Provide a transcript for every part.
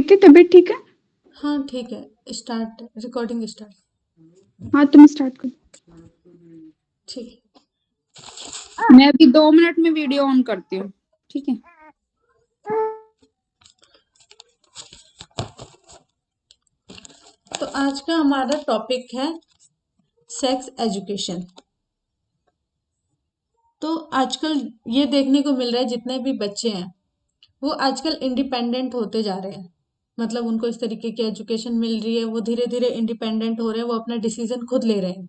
ठीक है, तबीयत ठीक है? हाँ ठीक है, स्टार्ट रिकॉर्डिंग स्टार्ट। हाँ, तुम स्टार्ट करो। ठीक मैं अभी 2 मिनट में वीडियो ऑन करती हूँ। ठीक है। है, तो आज का हमारा टॉपिक है सेक्स एजुकेशन। तो आजकल ये देखने को मिल रहा है जितने भी बच्चे हैं वो आजकल इंडिपेंडेंट होते जा रहे हैं। मतलब उनको इस तरीके की एजुकेशन मिल रही है, वो धीरे धीरे इंडिपेंडेंट हो रहे हैं, वो अपना डिसीजन खुद ले रहे हैं।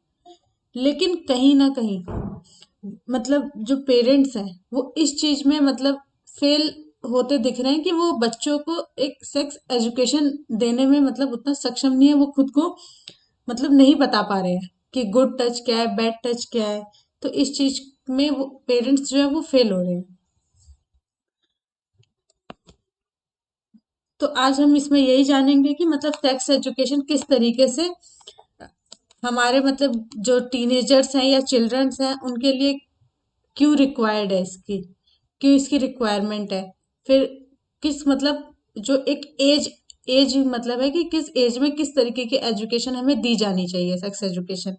लेकिन कहीं ना कहीं मतलब जो पेरेंट्स हैं वो इस चीज में मतलब फेल होते दिख रहे हैं कि वो बच्चों को एक सेक्स एजुकेशन देने में मतलब उतना सक्षम नहीं है। वो खुद को मतलब नहीं बता पा रहे हैं कि गुड टच क्या है, बैड टच क्या है। तो इस चीज में वो पेरेंट्स जो है वो फेल हो रहे हैं। तो आज हम इसमें यही जानेंगे कि मतलब सेक्स एजुकेशन किस तरीके से हमारे मतलब जो टीनेजर्स हैं या चिल्ड्रंस हैं उनके लिए क्यों रिक्वायर्ड है, इसकी क्यों इसकी रिक्वायरमेंट है। फिर किस मतलब जो एक एज एज मतलब है कि किस एज में किस तरीके की एजुकेशन हमें दी जानी चाहिए, सेक्स एजुकेशन।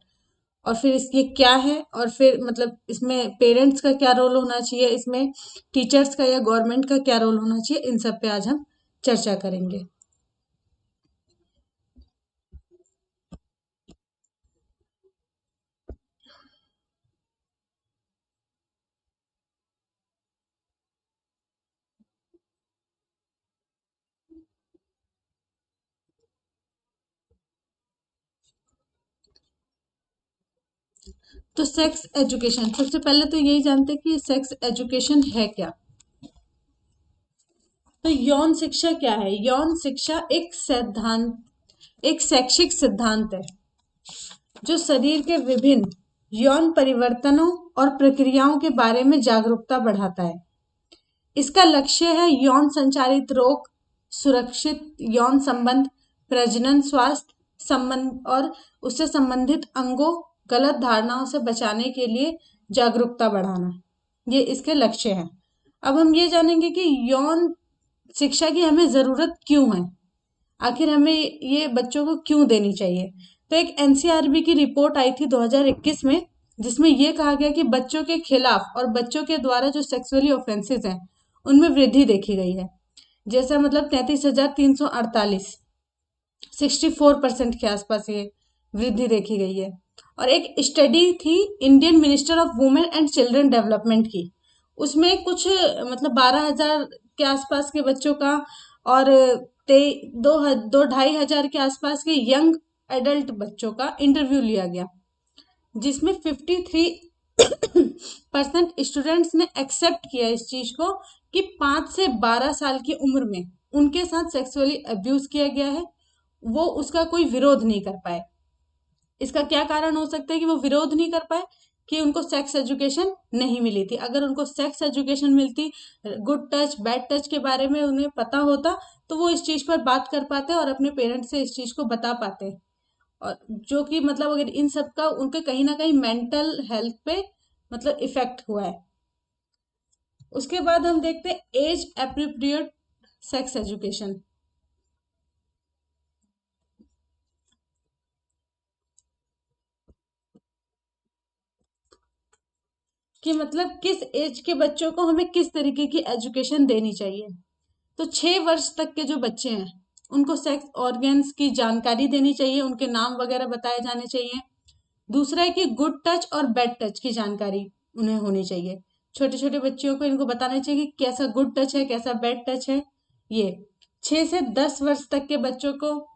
और फिर इसके क्या है, और फिर मतलब इसमें पेरेंट्स का क्या रोल होना चाहिए, इसमें टीचर्स का या गवर्नमेंट का क्या रोल होना चाहिए, इन सब पे आज हम चर्चा करेंगे। तो सेक्स एजुकेशन सबसे पहले तो यही जानते हैं कि सेक्स एजुकेशन है क्या। तो यौन शिक्षा क्या है? यौन शिक्षा एक शैक्षिक सिद्धांत है जो शरीर के विभिन्न यौन परिवर्तनों और प्रक्रियाओं के बारे में जागरूकता बढ़ाता है। इसका लक्ष्य है यौन संचारित रोग, सुरक्षित यौन संबंध, प्रजनन स्वास्थ्य संबंध और उससे संबंधित अंगों, गलत धारणाओं से बचाने के लिए जागरूकता बढ़ाना। ये इसके लक्ष्य हैं। अब हम ये जानेंगे कि यौन शिक्षा की हमें जरूरत क्यों है, आखिर हमें ये बच्चों को क्यों देनी चाहिए। तो एक एनसीआरबी की रिपोर्ट आई थी 2021 में, जिसमें यह कहा गया कि बच्चों के खिलाफ और बच्चों के द्वारा जो सेक्सुअली ऑफेंसेस हैं उनमें वृद्धि देखी गई है। जैसा मतलब 33,348, 64% के आसपास ये वृद्धि देखी गई है। और एक स्टडी थी Indian minister of women and children development की, उसमें कुछ मतलब 12,000 के आसपास के बच्चों का और ते दो ढाई हजार के आसपास के यंग एडल्ट बच्चों का इंटरव्यू लिया गया, जिसमें 53% स्टूडेंट्स ने एक्सेप्ट किया इस चीज को कि 5 से 12 साल की उम्र में उनके साथ सेक्सुअली अब्यूज किया गया है। वो उसका कोई विरोध नहीं कर पाए। इसका क्या कारण हो सकता है कि वो विरोध नहीं कर पाए? कि उनको सेक्स एजुकेशन नहीं मिली थी। अगर उनको सेक्स एजुकेशन मिलती, गुड टच बैड टच के बारे में उन्हें पता होता, तो वो इस चीज पर बात कर पाते और अपने पेरेंट्स से इस चीज को बता पाते। और जो कि मतलब अगर इन सब का उनके कहीं ना कहीं मेंटल हेल्थ पे मतलब इफेक्ट हुआ है। उसके बाद हम देखते हैं एज अप्रोप्रिएट सेक्स एजुकेशन, कि मतलब किस एज के बच्चों को हमें किस तरीके की एजुकेशन देनी चाहिए। तो 6 वर्ष तक के जो बच्चे हैं उनको सेक्स ऑर्गन्स की जानकारी देनी चाहिए, उनके नाम वगैरह बताए जाने चाहिए। दूसरा है कि गुड टच और बैड टच की जानकारी उन्हें होनी चाहिए। छोटे छोटे बच्चों को इनको बताना चाहिए कि कैसा गुड टच है, कैसा बैड टच है। ये 6 से 10 वर्ष तक के बच्चों को,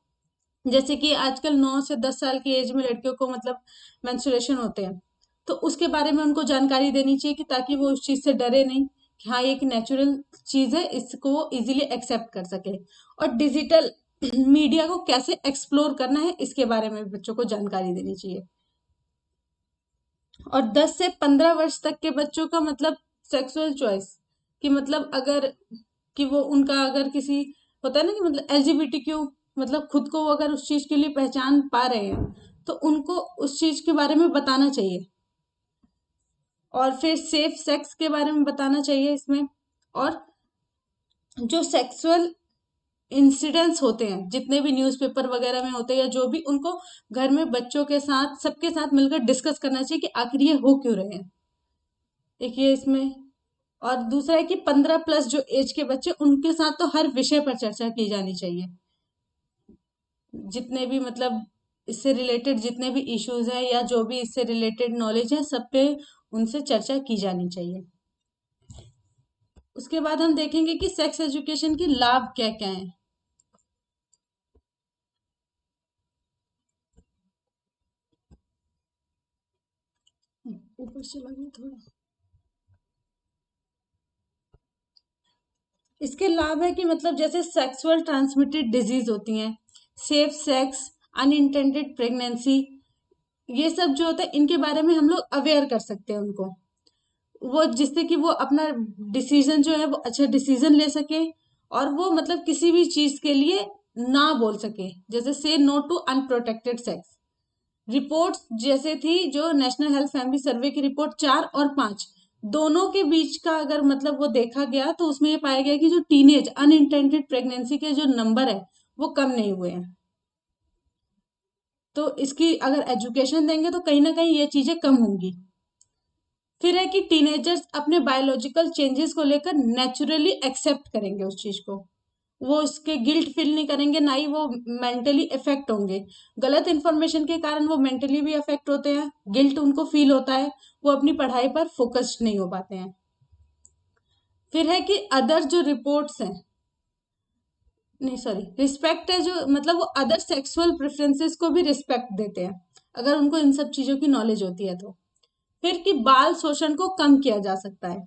जैसे कि आजकल 9 से 10 साल की एज में लड़कियों को मतलब मेंस्ट्रुएशन होते हैं, तो उसके बारे में उनको जानकारी देनी चाहिए कि ताकि वो उस चीज से डरे नहीं, कि हाँ ये एक नेचुरल चीज है, इसको वो इजीली एक्सेप्ट कर सके। और डिजिटल मीडिया को कैसे एक्सप्लोर करना है इसके बारे में भी बच्चों को जानकारी देनी चाहिए। और 10 से 15 वर्ष तक के बच्चों का मतलब सेक्सुअल चॉइस, कि मतलब अगर कि वो उनका अगर किसी होता है ना कि मतलब एलजीबीटीक्यू, मतलब खुद को वो अगर उस चीज के लिए पहचान पा रहे हैं तो उनको उस चीज के बारे में बताना चाहिए। और फिर सेफ सेक्स के बारे में बताना चाहिए इसमें। और जो सेक्सुअल इंसिडेंट्स होते हैं, जितने भी न्यूज़पेपर वगैरह में होते हैं या जो भी, उनको घर में बच्चों के साथ सबके साथ मिलकर डिस्कस करना चाहिए कि आखिर ये हो क्यों रहे हैं। एक ये इसमें, और दूसरा है कि 15+ जो एज के बच्चे, उनके साथ तो हर विषय पर चर्चा की जानी चाहिए। जितने भी मतलब इससे रिलेटेड जितने भी इश्यूज हैं या जो भी इससे रिलेटेड नॉलेज है, सब पे उनसे चर्चा की जानी चाहिए। उसके बाद हम देखेंगे कि सेक्स एजुकेशन के लाभ क्या क्या हैं। ऊपर चला गया थोड़ा। इसके लाभ है कि मतलब जैसे सेक्सुअल ट्रांसमिटेड डिजीज होती हैं, सेफ सेक्स, अनइंटेंडेड प्रेगनेंसी, ये सब जो होता है इनके बारे में हम लोग अवेयर कर सकते हैं उनको, वो जिससे कि वो अपना डिसीजन जो है वो अच्छा डिसीजन ले सके, और वो मतलब किसी भी चीज के लिए ना बोल सके, जैसे से no to unprotected sex. Reports जैसे थी जो नेशनल हेल्थ फैमिली सर्वे की रिपोर्ट 4 और 5 दोनों के बीच का अगर मतलब वो देखा गया, तो उसमें ये पाया गया कि जो टीनेज अनइंटेंडेड प्रेगनेंसी के जो नंबर है वो कम नहीं हुए हैं। तो इसकी अगर एजुकेशन देंगे तो कहीं ना कहीं ये चीजें कम होंगी। फिर है कि टीनेजर्स अपने बायोलॉजिकल चेंजेस को लेकर नेचुरली एक्सेप्ट करेंगे उस चीज को, वो उसके गिल्ट फील नहीं करेंगे, ना ही वो मेंटली इफेक्ट होंगे। गलत इन्फॉर्मेशन के कारण वो मेंटली भी अफेक्ट होते हैं, गिल्ट उनको फील होता है, वो अपनी पढ़ाई पर फोकस्ड नहीं हो पाते हैं। फिर है कि अदर जो रिपोर्ट्स हैं, नहीं सॉरी, रिस्पेक्ट है, जो मतलब वो अदर सेक्सुअल प्रेफरेंसेस को भी रिस्पेक्ट देते हैं, अगर उनको इन सब चीजों की नॉलेज होती है तो। फिर कि बाल शोषण को कम किया जा सकता है।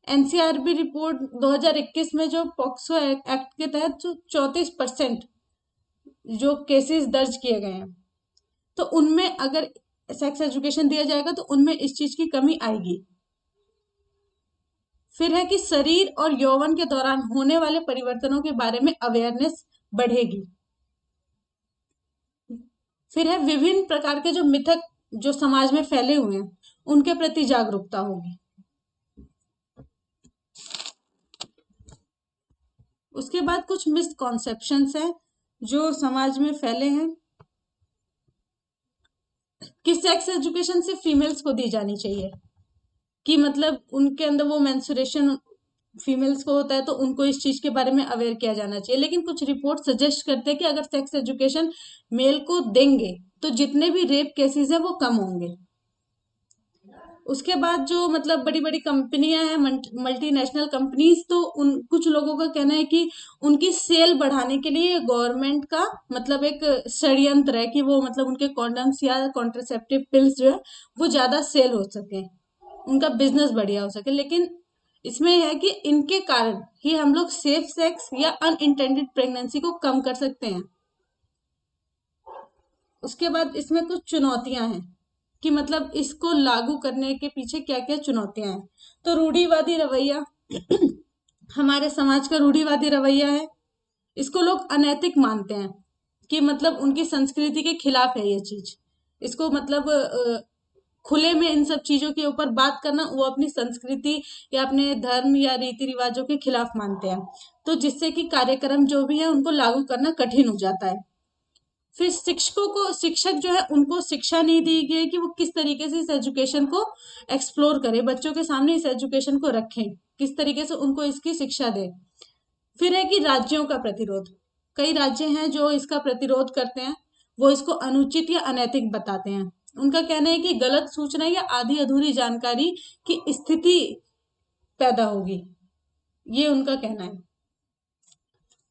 एनसीआरबी रिपोर्ट 2021 में जो पॉक्सो एक्ट के तहत जो 34% जो केसेस दर्ज किए गए हैं, तो उनमें अगर सेक्स एजुकेशन दिया जाएगा तो उनमें इस चीज की कमी आएगी। फिर है कि शरीर और यौवन के दौरान होने वाले परिवर्तनों के बारे में अवेयरनेस बढ़ेगी। फिर है विभिन्न प्रकार के जो मिथक जो समाज में फैले हुए हैं उनके प्रति जागरूकता होगी। उसके बाद कुछ मिसकॉन्सेप्शंस हैं जो समाज में फैले हैं, कि सेक्स एजुकेशन सिर्फ फीमेल्स को दी जानी चाहिए, कि मतलब उनके अंदर वो मेंस्ट्रुएशन फीमेल्स को होता है तो उनको इस चीज के बारे में अवेयर किया जाना चाहिए। लेकिन कुछ रिपोर्ट सजेस्ट करते हैं कि अगर सेक्स एजुकेशन मेल को देंगे तो जितने भी रेप केसेस है वो कम होंगे। उसके बाद जो मतलब बड़ी बड़ी कंपनियां हैं, मल्टीनेशनल कंपनीज, तो उन कुछ लोगों का कहना है कि उनकी सेल बढ़ाने के लिए गवर्नमेंट का मतलब एक षड्यंत्र है, कि वो मतलब उनके कॉन्डम्स या कॉन्ट्रासेप्टिव पिल्स जो है वो ज्यादा सेल हो सके, उनका बिजनेस बढ़िया हो सके। लेकिन इसमें है कि इनके कारण ही हम लोग सेफ सेक्स या अनइंटेंडेड प्रेगनेंसी को कम कर सकते हैं। उसके बाद इसमें कुछ चुनौतियां हैं कि मतलब इसको लागू करने के पीछे क्या क्या चुनौतियां हैं। तो रूढ़िवादी रवैया हमारे समाज का रूढ़िवादी रवैया है, इसको लोग अनैतिक मानते हैं, कि मतलब उनकी संस्कृति के खिलाफ है ये चीज। इसको मतलब खुले में इन सब चीजों के ऊपर बात करना वो अपनी संस्कृति या अपने धर्म या रीति रिवाजों के खिलाफ मानते हैं, तो जिससे कि कार्यक्रम जो भी है उनको लागू करना कठिन हो जाता है। फिर शिक्षकों को, शिक्षक जो है उनको शिक्षा नहीं दी गई कि वो किस तरीके से इस एजुकेशन को एक्सप्लोर करें, बच्चों के सामने इस एजुकेशन को रखें, किस तरीके से उनको इसकी शिक्षा दे। फिर है कि राज्यों का प्रतिरोध, कई राज्य हैं जो इसका प्रतिरोध करते हैं, वो इसको अनुचित या अनैतिक बताते हैं। उनका कहना है कि गलत सूचना या आधी अधूरी जानकारी की स्थिति पैदा होगी, ये उनका कहना है।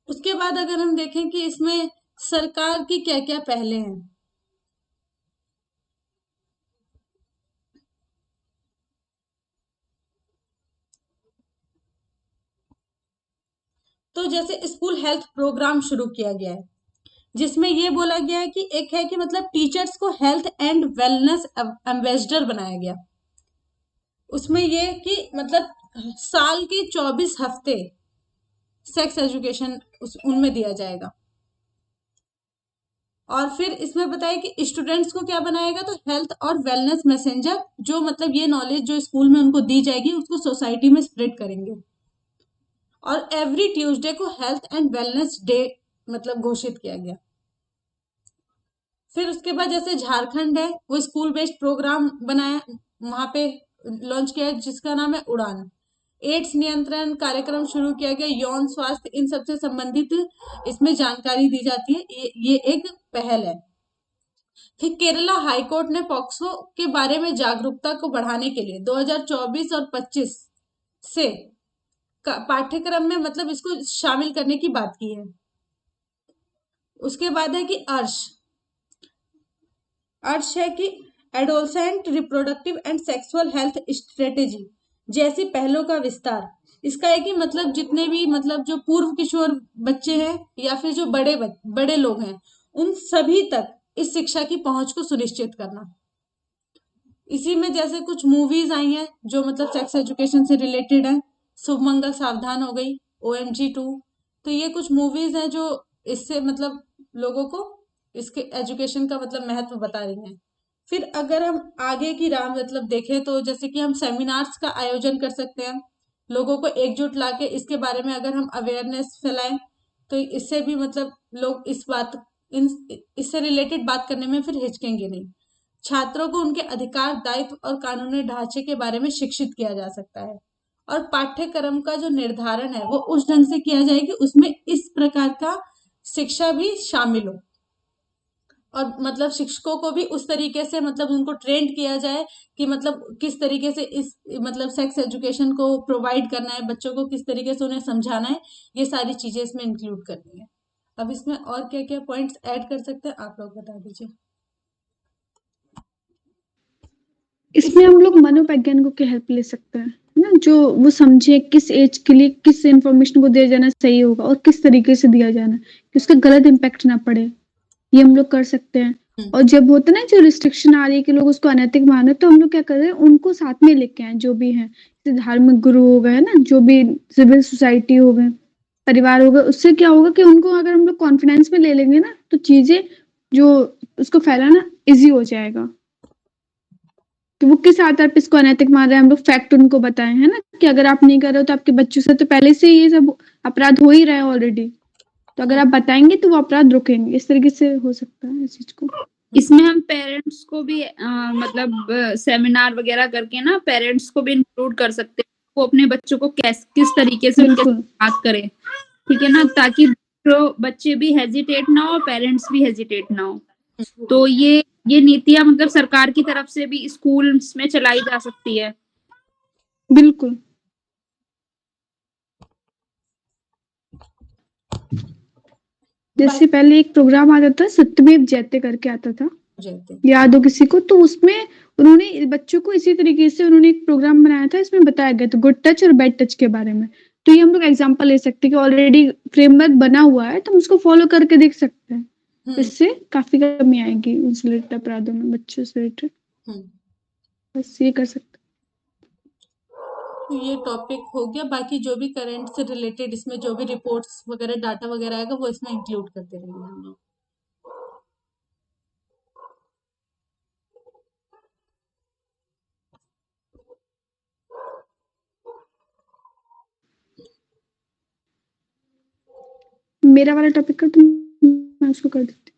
उसके बाद अगर हम देखें कि इसमें सरकार की क्या क्या पहले हैं, तो जैसे स्कूल हेल्थ प्रोग्राम शुरू किया गया है, जिसमें ये बोला गया है कि एक है कि मतलब टीचर्स को हेल्थ एंड वेलनेस एम्बेसडर बनाया गया। उसमें ये कि मतलब साल के 24 हफ्ते सेक्स एजुकेशन उनमें दिया जाएगा। और फिर इसमें बताया कि स्टूडेंट्स को क्या बनाएगा, तो हेल्थ और वेलनेस मैसेंजर, जो मतलब ये नॉलेज जो स्कूल में उनको दी जाएगी उसको सोसाइटी में स्प्रेड करेंगे। और एवरी ट्यूसडे को हेल्थ एंड वेलनेस डे मतलब घोषित किया गया। फिर उसके बाद जैसे झारखंड है, वो स्कूल बेस्ड प्रोग्राम बनाया, वहां पे लॉन्च किया जिसका नाम है उड़ान। एड्स नियंत्रण कार्यक्रम शुरू किया गया, यौन स्वास्थ्य इन सबसे संबंधित इसमें जानकारी दी जाती है, ये एक पहल है। फिर केरला हाईकोर्ट ने पॉक्सो के बारे में जागरूकता को बढ़ाने के लिए 2024 और 25 से पाठ्यक्रम में मतलब इसको शामिल करने की बात की है। उसके बाद है कि अर्श है कि adolescent reproductive and sexual health strategy जैसी पहलों का विस्तार। इसका है कि मतलब जितने भी मतलब जो पूर्व किशोर बच्चे हैं या फिर जो बड़े लोग हैं, उन सभी तक इस शिक्षा की पहुंच को सुनिश्चित करना। इसी में जैसे कुछ मूवीज आई हैं जो मतलब सेक्स एजुकेशन से रिलेटेड है, शुभमंगल सावधान हो गई, OMG 2। तो ये कुछ मूवीज हैं जो इससे मतलब लोगों को इसके एजुकेशन का मतलब महत्व बता रही हैं। फिर अगर हम आगे की राह मतलब देखें तो जैसे कि हम सेमिनार्स का आयोजन कर सकते हैं, लोगों को एकजुट लाके इसके बारे में अगर हम अवेयरनेस फैलाएं तो इससे भी मतलब लोग इस बात इन इससे रिलेटेड बात करने में फिर हिचकेंगे नहीं। छात्रों को उनके अधिकार, दायित्व और कानूनी ढांचे के बारे में शिक्षित किया जा सकता है। और पाठ्यक्रम का जो निर्धारण है वो उस ढंग से किया जाए कि उसमें इस प्रकार का शिक्षा भी शामिल हो, और मतलब शिक्षकों को भी उस तरीके से मतलब उनको ट्रेंड किया जाए कि मतलब किस तरीके से इस मतलब सेक्स एजुकेशन को प्रोवाइड करना है, बच्चों को किस तरीके से उन्हें समझाना है, ये सारी चीजें इसमें इंक्लूड करनी है। अब इसमें और क्या क्या पॉइंट्स ऐड कर सकते हैं, आप लोग बता दीजिए। इसमें हम लोग मनोवैज्ञानिकों की हेल्प ले सकते हैं ना, जो वो समझे किस एज के लिए किस इंफॉर्मेशन को दिया जाना सही होगा और किस तरीके से दिया जाना कि उसका गलत इम्पैक्ट ना पड़े, ये हम लोग कर सकते हैं। और जब होता है ना जो रिस्ट्रिक्शन आ रही है कि लोग उसको अनैतिक माने, तो हम लोग क्या कर रहे हैं, उनको साथ में लेके आए जो भी हैं, जैसे धार्मिक गुरु हो गए ना, जो भी सिविल सोसाइटी हो गए, परिवार हो गए, उससे क्या होगा कि उनको अगर हम लोग कॉन्फिडेंस में ले लेंगे ना, तो चीजें जो उसको फैलाना इजी हो जाएगा। कि वो किस आधार पे इसको अनैतिक मान रहे हैं, हम लोग फैक्ट उनको बताए हैं ना कि अगर आप नहीं कर रहे हो तो आपके बच्चों से तो पहले से ये सब अपराध हो ही रहा है ऑलरेडी, तो अगर आप बताएंगे तो वो अपराध रुकेंगे। इस तरीके से हो सकता है इस चीज को। इसमें हम पेरेंट्स को भी मतलब सेमिनार वगैरह करके ना पेरेंट्स को भी इंक्लूड कर सकते हैं, वो अपने बच्चों को किस तरीके से उनके साथ बात करें, ठीक है ना, ताकि तो बच्चे भी हेजिटेट ना हो, पेरेंट्स भी हेजिटेट ना हो। तो ये नीतियां मतलब सरकार की तरफ से भी स्कूल्स में चलाई जा सकती है। बिल्कुल। जैसे पहले एक प्रोग्राम आता था, सत्यमेव जयते करके आता था, याद हो किसी को, तो उसमें उन्होंने बच्चों को इसी तरीके से उन्होंने एक प्रोग्राम बनाया था, इसमें बताया गया था गुड टच और बैड टच के बारे में। तो ये हम लोग एग्जांपल ले सकते हैं कि ऑलरेडी फ्रेमवर्क बना हुआ है, तो हम उसको फॉलो करके देख सकते हैं। इससे काफी कमी आएगी उस रिलेटेड अपराधों में, बच्चों से रिलेटेड। बस ये कर सकते। तो ये टॉपिक हो गया, बाकी जो भी करंट से रिलेटेड इसमें जो भी रिपोर्ट्स वगैरह डाटा वगैरह आएगा वो इसमें इंक्लूड करते रहेंगे हम लोग। मेरा वाला टॉपिक कर तुम, मैं उसको कर देती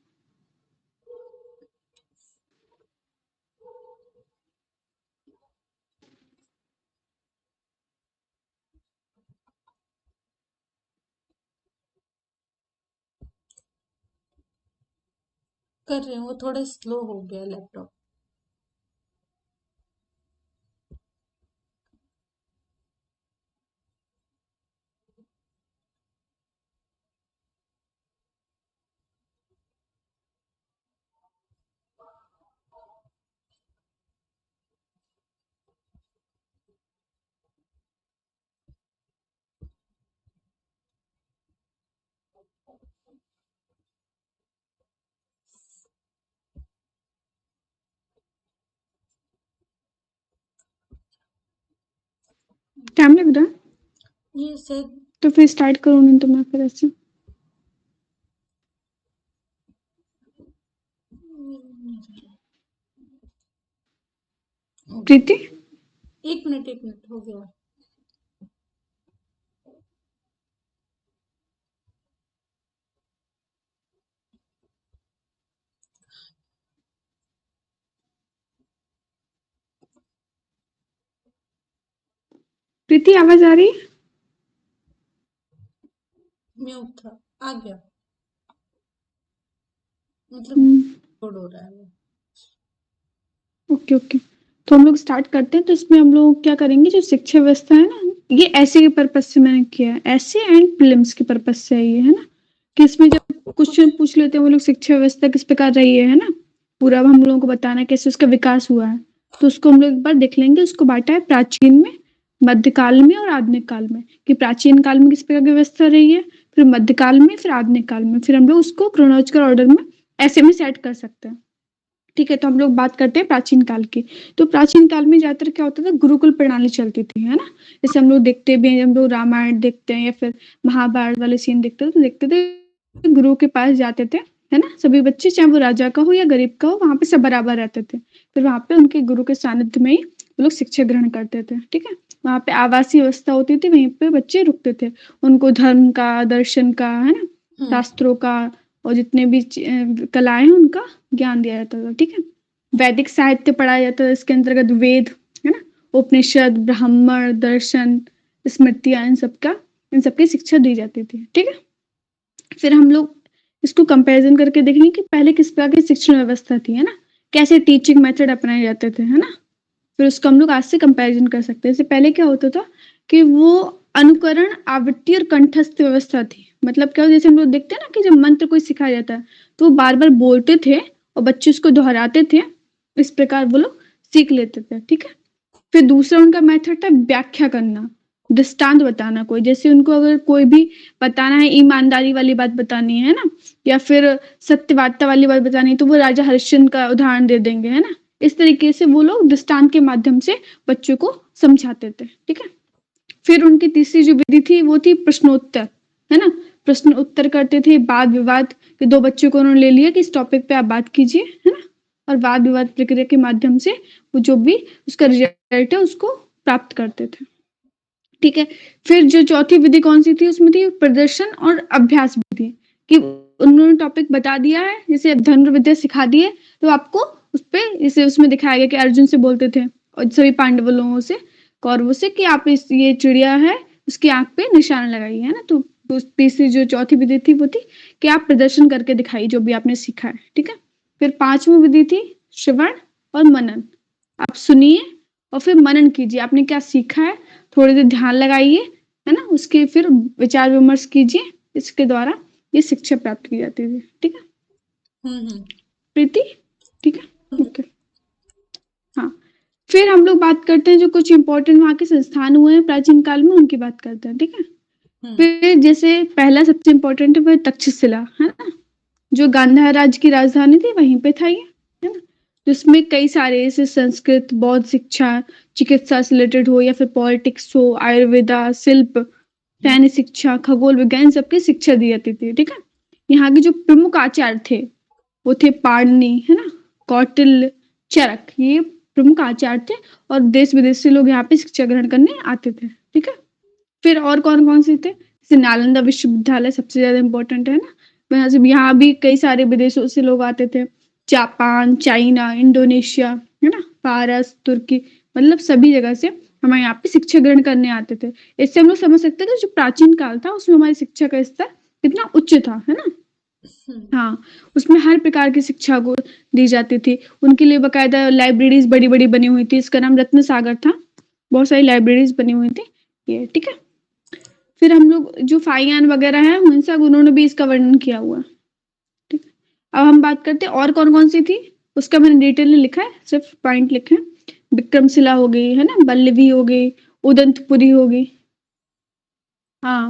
कर रहे हैं, वो थोड़ा स्लो हो गया लैपटॉप। टाइम लग रहा है ये सर तो फिर स्टार्ट करूँ नहीं तो मैं फिर ऐसे। प्रीति एक मिनट हो गया। प्रीति आवाज आ रही है? म्यूट था, आ गया, मतलब हम्म, लोड हो रहा है वो। ओके ओके, तो हम लोग स्टार्ट करते हैं। तो इसमें हम लोग क्या करेंगे, जो शिक्षा व्यवस्था है ना, ये ऐसे के पर्पज से मैंने किया है, ऐसे एंड प्रीलिम्स के पर्पज से है ये, है ना, कि इसमें जब क्वेश्चन पूछ लेते हैं वो लोग शिक्षा व्यवस्था किस प्रकार रही है ना, पूरा हम लोगों को बताना है कैसे उसका विकास हुआ है। तो उसको हम लोग एक बार देख लेंगे। उसको बांटा है प्राचीन में, मध्यकाल में और आधुनिक काल में, कि प्राचीन काल में किस प्रकार की व्यवस्था रही है, फिर मध्यकाल में, फिर आधुनिक काल में, फिर हम लोग उसको क्रोनोलॉजिकल ऑर्डर में ऐसे में सेट कर सकते हैं। ठीक है, तो हम लोग बात करते हैं प्राचीन काल की। तो प्राचीन काल में ज्यादातर क्या होता था, गुरुकुल प्रणाली चलती थी, है ना। जैसे हम लोग देखते भी हैं, हम लोग रामायण देखते हैं या फिर महाभारत वाले सीन देखते हैं, तो देखते थे गुरु के पास जाते थे, है ना, सभी बच्चे, चाहे वो राजा का हो या गरीब का हो, वहां पे सब बराबर रहते थे। फिर वहां पे उनके गुरु के सानिध्य में ही वो लोग शिक्षा ग्रहण करते थे। ठीक है, वहां पे आवासीय व्यवस्था होती थी, वहीं पे बच्चे रुकते थे, उनको धर्म का, दर्शन का, है ना, शास्त्रों का और जितने भी कलाएं हैं उनका ज्ञान दिया जाता था। ठीक है, वैदिक साहित्य पढ़ाया जाता था, इसके अंतर्गत वेद, है ना, उपनिषद, ब्राह्मण, दर्शन, स्मृतियां, इन सबकी शिक्षा दी जाती थी। ठीक है, फिर हम लोग इसको कंपैरिजन करके देखेंगे कि पहले किस प्रकार की शिक्षण व्यवस्था थी, है ना, कैसे टीचिंग मेथड अपनाए जाते थे, है ना। फिर उसको हम लोग आज से कंपैरिजन कर सकते हैं। इससे पहले क्या होता था कि वो अनुकरण, आवृत्ति और कंठस्थ व्यवस्था थी। मतलब क्या, जैसे हम लोग देखते हैं ना कि जब मंत्र कोई सिखाया जाता है तो वो बार बार बोलते थे और बच्चे उसको दोहराते थे, इस प्रकार वो लोग सीख लेते थे। ठीक है, फिर दूसरा उनका मेथड था व्याख्या करना, दृष्टांत बताना। कोई, जैसे उनको अगर कोई भी बताना है, ईमानदारी वाली बात बतानी है ना, या फिर सत्यवादिता वाली बात बतानी है, तो वो राजा हरिश्चंद्र का उदाहरण दे देंगे, है ना। इस तरीके से वो लोग दृष्टांत के माध्यम से बच्चों को समझाते थे। ठीक है, फिर उनकी तीसरी जो विधि थी वो थी प्रश्नोत्तर, है ना, प्रश्न उत्तर करते थे। वाद विवाद के दो बच्चों को उन्होंने ले लिया कि इस टॉपिक पे आप बात कीजिए, है ना, और वाद विवाद प्रक्रिया के माध्यम से वो जो भी उसका रिजल्ट है उसको प्राप्त करते थे। ठीक है, फिर जो चौथी विधि कौन सी थी, उसमें थी प्रदर्शन और अभ्यास विधि, कि उन्होंने टॉपिक बता दिया है, जैसे धनुर्विद्या सिखा दी है, तो आपको उस पे, जैसे उसमें दिखाया गया कि अर्जुन से बोलते थे और सभी पांडव लोगों से, कौरवों से, कि आप इस, ये चिड़िया है, उसकी आंख पे निशान लगाइए, है ना। तो तीसरी जो चौथी विधि थी वो थी कि आप प्रदर्शन करके दिखाइए जो भी आपने सीखा है। ठीक है, फिर पांचवी विधि थी श्रवण और मनन, आप सुनिए और फिर मनन कीजिए, आपने क्या सीखा है, थोड़ी देर ध्यान लगाइए, है ना, उसके फिर विचार विमर्श कीजिए, इसके द्वारा ये शिक्षा प्राप्त की जाती थी। ठीक है प्रीति, ठीक है, ओके। हाँ, फिर हम लोग बात करते हैं जो कुछ इंपॉर्टेंट वहाँ के संस्थान हुए हैं प्राचीन काल में, उनकी बात करते हैं। ठीक है, फिर जैसे पहला सबसे इम्पोर्टेंट है वो तक्षशिला, है ना, जो गांधार राज्य की राजधानी थी, वहीं पे था ये, है ना, जिसमें कई सारे ऐसे संस्कृत, बौद्ध शिक्षा, चिकित्सा से रिलेटेड हो या फिर पॉलिटिक्स हो, आयुर्वेदा, शिल्प, सैन्य शिक्षा, खगोल विज्ञान, सबकी शिक्षा दी जाती थी। ठीक है, यहाँ के जो प्रमुख आचार्य थे वो थे पाणिनि, है ना, कौटिल्य, चरक, ये प्रमुख आचार्य थे और देश विदेश से लोग यहाँ पे शिक्षा ग्रहण करने आते थे। ठीक है, फिर और कौन कौन से थे, जैसे नालंदा विश्वविद्यालय सबसे ज्यादा इम्पोर्टेंट है ना, वहां से, यहाँ भी कई सारे विदेशों से लोग आते थे, जापान, चाइना, इंडोनेशिया, है ना, फारस, तुर्की, मतलब सभी जगह से हमारे यहाँ पे शिक्षा ग्रहण करने आते थे। इससे हम लोग समझ सकते हैं कि जो प्राचीन काल था उसमें हमारी शिक्षा का स्तर कितना उच्च था, है ना। हाँ, उसमें हर प्रकार की शिक्षा को दी जाती थी, उनके लिए बकायदा लाइब्रेरीज बड़ी बड़ी बनी हुई थी, इसका नाम रत्न सागर था, बहुत सारी लाइब्रेरीज बनी हुई थी ये। ठीक है, फिर हम लोग जो फाइयान वगैरह है उन सब, उन्होंने भी इसका वर्णन किया हुआ। ठीक है, अब हम बात करते हैं और कौन कौन सी थी, उसका मैंने डिटेल में लिखा है, सिर्फ पॉइंट लिखे हैं। विक्रमशिला हो गई, है ना, बल्लभी हो गई, उदंतपुरी हो गई, हाँ,